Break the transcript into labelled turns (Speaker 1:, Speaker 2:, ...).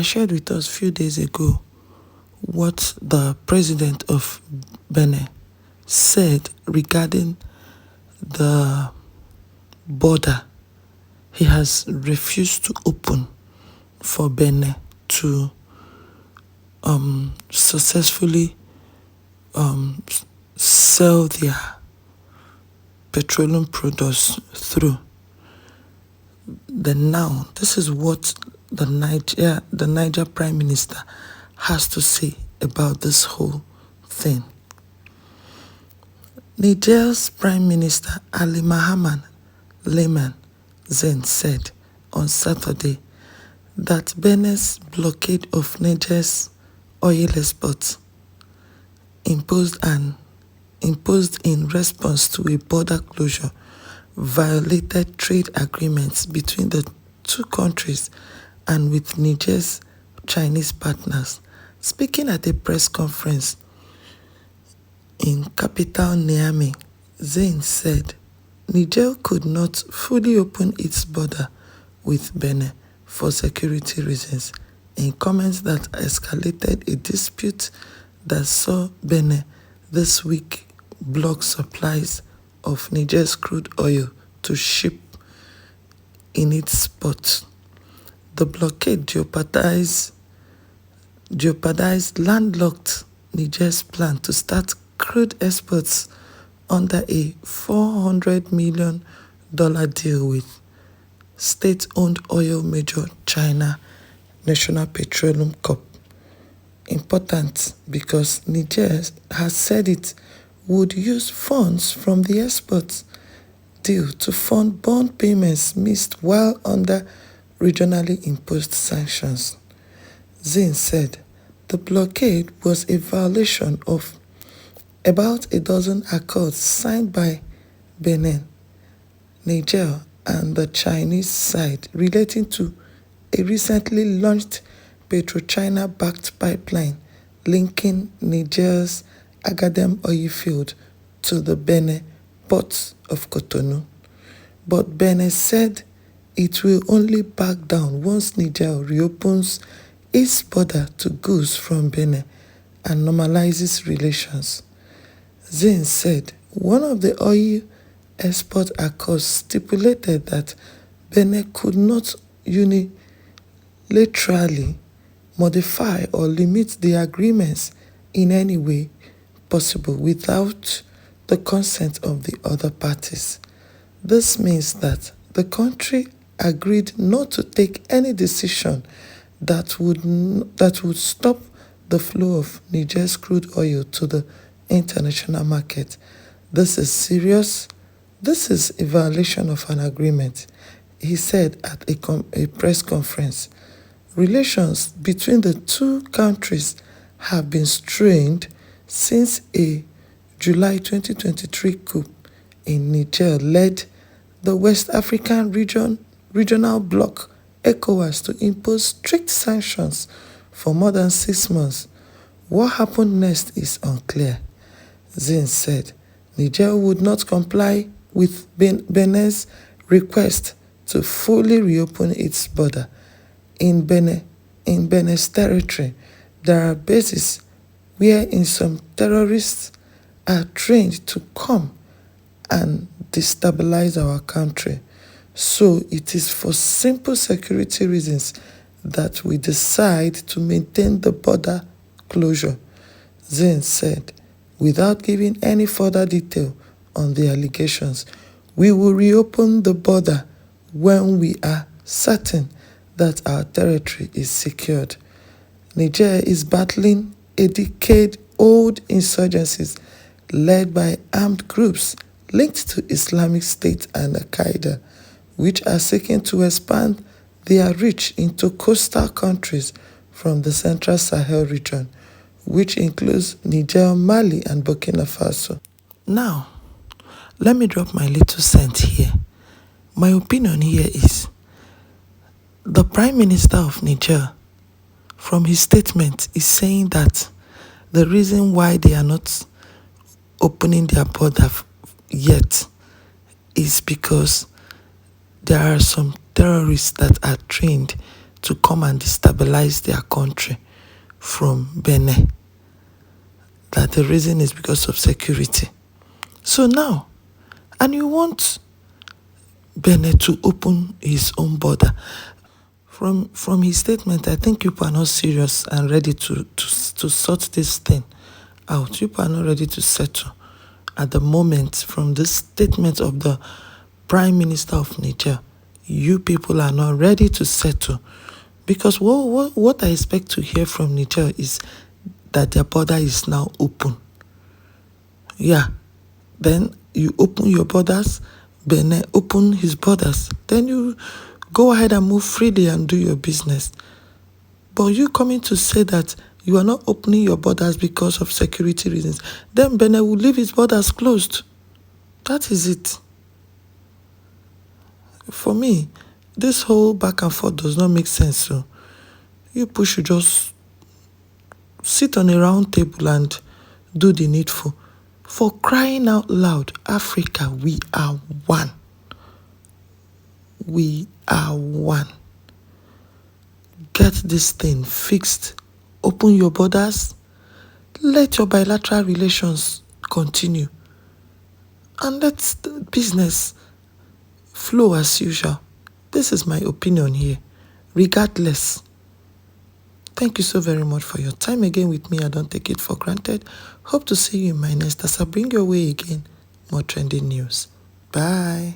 Speaker 1: I shared with us a few days ago what the president of Benin said regarding the border he has refused to open for Benin to successfully sell their petroleum products through. Then now, this is what the Niger Prime Minister has to say about this whole thing. Niger's Prime Minister Ali Mohammed Layman Zain said on Saturday that Benin's blockade of Niger's oil exports imposed in response to a border closure violated trade agreements between the two countries and with Niger's Chinese partners. Speaking at a press conference in capital Niamey, Zain said Niger could not fully open its border with Benin for security reasons, in comments that escalated a dispute that saw Benin this week block supplies of Niger's crude oil to ship in its port. The blockade jeopardized landlocked Niger's plan to start crude exports under a $400 million deal with state-owned oil major China National Petroleum Corp. Important because Niger has said it would use funds from the export deal to fund bond payments missed while under regionally imposed sanctions. Zain said the blockade was a violation of about a dozen accords signed by Benin, Niger, and the Chinese side relating to a recently launched PetroChina-backed pipeline linking Niger's Agadem oil field to the Benin port of Cotonou. But Benin said it will only back down once Niger reopens its border to goods from Benin and normalizes relations. Zain said one of the oil export accords stipulated that Benin could not unilaterally modify or limit the agreements in any way possible without the consent of the other parties. This means that the country agreed not to take any decision that would stop the flow of Niger's crude oil to the international market. This is serious. This is a violation of an agreement, he said at a press conference. Relations between the two countries have been strained since a July 2023 coup in Niger led the West African regional bloc ECOWAS to impose strict sanctions for more than 6 months. What happened next is unclear. Zain said Niger would not comply with Benin's request to fully reopen its border. In Benin's territory, there are bases wherein some terrorists are trained to come and destabilize our country. So it is for simple security reasons that we decide to maintain the border closure, Zain said, without giving any further detail on the allegations. We will reopen the border when we are certain that our territory is secured. Niger is battling a decade-old insurgencies led by armed groups linked to Islamic State and Al-Qaeda, which are seeking to expand their reach into coastal countries from the Central Sahel region, which includes Niger, Mali, and Burkina Faso. Now, let me drop my little cent here. My opinion here is the Prime Minister of Niger, from his statement, is saying that the reason why they are not opening their border yet is because there are some terrorists that are trained to come and destabilize their country from Benin. That the reason is because of security. So now, and you want Benin to open his own border. From his statement, I think people are not serious and ready to sort this thing out. People are not ready to settle at the moment. From the statement of the Prime Minister of Niger, you people are not ready to settle. Because what I expect to hear from Niger is that their border is now open. Yeah. Then you open your borders, Benin open his borders. Then you go ahead and move freely and do your business. But you coming to say that you are not opening your borders because of security reasons, then Benin will leave his borders closed. That is it. For me, this whole back and forth does not make sense. So you people should just sit on a round table and do the needful. For crying out loud, Africa, we are one. We are one. Get this thing fixed. Open your borders. Let your bilateral relations continue. And let the business flow as usual. This is my opinion here. Regardless. Thank you so very much for your time again with me. I don't take it for granted. Hope to see you in my next as I bring your way again more trending news. Bye.